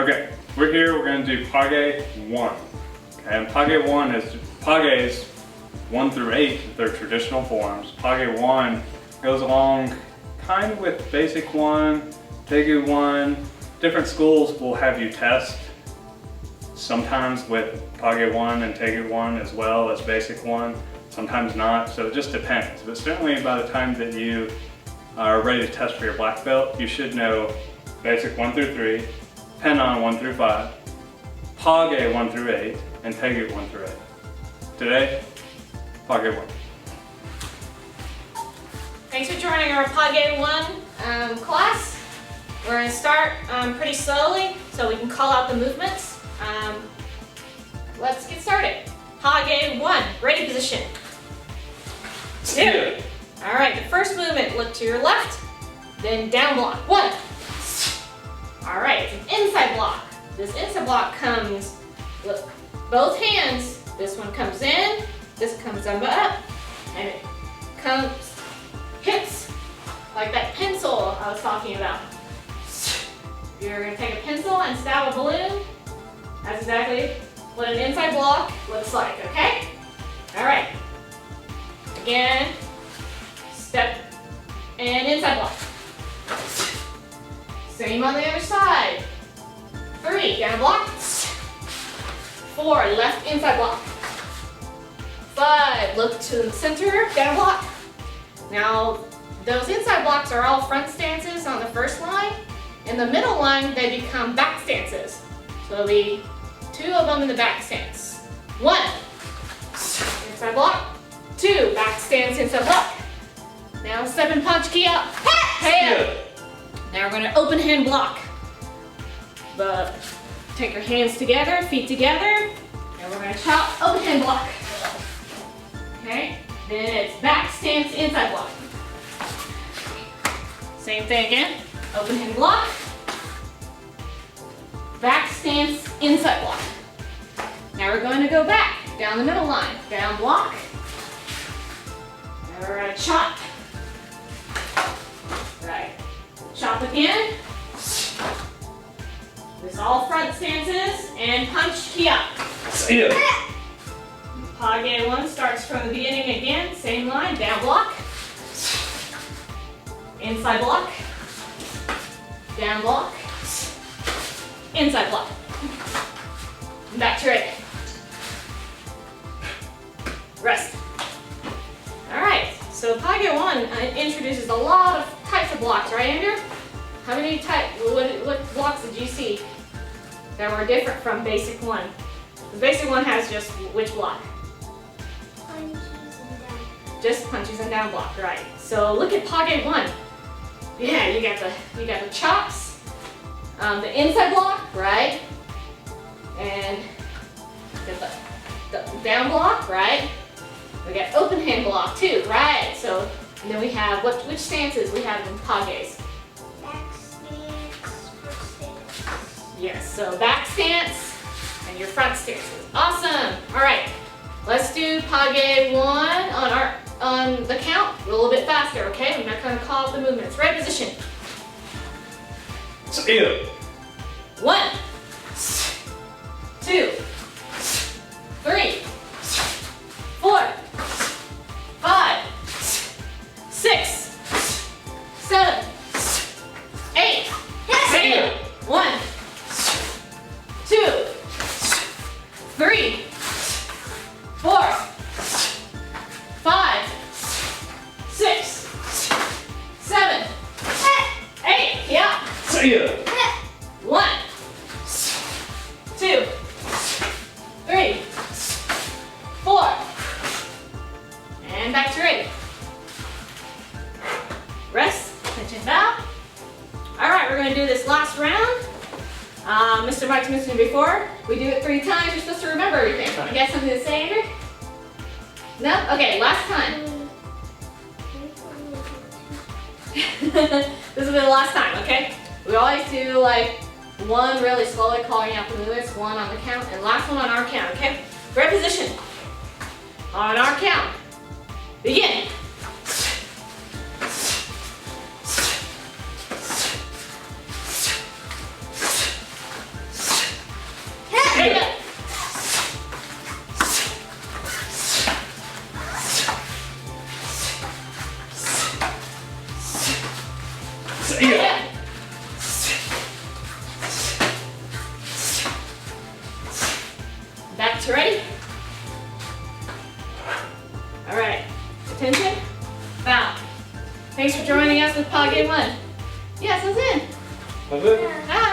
Okay, we're here, we're going to do Palgwe 1. Okay, and Palgwe 1 is Palgwe's 1 through 8, they're traditional forms. Palgwe 1 goes along kind of with basic 1, Tae 1. Different schools will have you test sometimes with Palgwe 1 and Tae 1 as well as basic 1, sometimes not, so it just depends. But certainly by the time that you are ready to test for your black belt, you should know basic 1 through 3, Pen-on 1 through 5, Palgwe 1 through 8, and Tae 1 through 8. Today, Palgwe 1. Thanks for joining our Palgwe 1 class. We're going to start pretty slowly so we can call out the movements. Let's get started. Palgwe 1, ready position. 2. All right, the first movement, look to your left, then down block. 1. All right, it's an inside block. This inside block comes with both hands. This one comes in, this comes up, and it hits like that pencil I was talking about. You're gonna take a pencil and stab a balloon. That's exactly what an inside block looks like, okay? All right. Again, step and inside block. Same on the other side. 3, down block. 4, left inside block. 5, look to the center, down block. Now, those inside blocks are all front stances on the first line. In the middle line, they become back stances. So there'll be 2 of them in the back stance. 1, inside block. 2, back stance, inside block. Now step and punch, key up. Hey! Now we're gonna open hand block. But take your hands together, feet together, and we're gonna chop, open hand block. Okay, then it's back stance, inside block. Same thing again, open hand block, back stance, inside block. Now we're going to go back, down the middle line, down block. Now we're gonna chop. Right, chop again. This is all front stances, and punch, key up. See ya. Palgwe 1 starts from the beginning again, same line, down block. Inside block. Down block. Inside block. Back to it. Rest. Alright, so Palgwe 1 introduces a lot of types of blocks, right, Andrew? How many what blocks did you see that were different from basic 1? The basic 1 has just which block? Punches and down. Just punches and down block, right. So look at Palgwe 1. Yeah, you got the chops, the inside block, right? And the down block, right? We got open hand block too, right? So and then we have which stances we have in Palgwe's? Back stance, front stance. Yes, so back stance and your front stances. Awesome. All right, let's do Palgwe 1 on the count a little bit faster, okay? I'm not gonna call out the movements. Right position. See ya. 1, 2, 3, 4, 5, 6, 7, 8. See ya. 1, 2, 3, 4, 5, 6, 7, 8. Yeah. See ya. 1, 2, 3, 4. And back to ready. Rest, tension bow. All right, we're gonna do this last round. Mr. Mike's mentioned it before. We do it 3 times. You're supposed to remember everything. You got something to say, Andrew? No? Okay, last time. This will be the last time, okay? We always do like 1 really slowly calling out the movements, 1 on the count, and last one on our count, okay? Right position. On our count. Begin. with Palgwe 1. Yes, it's in. That's it? Ah,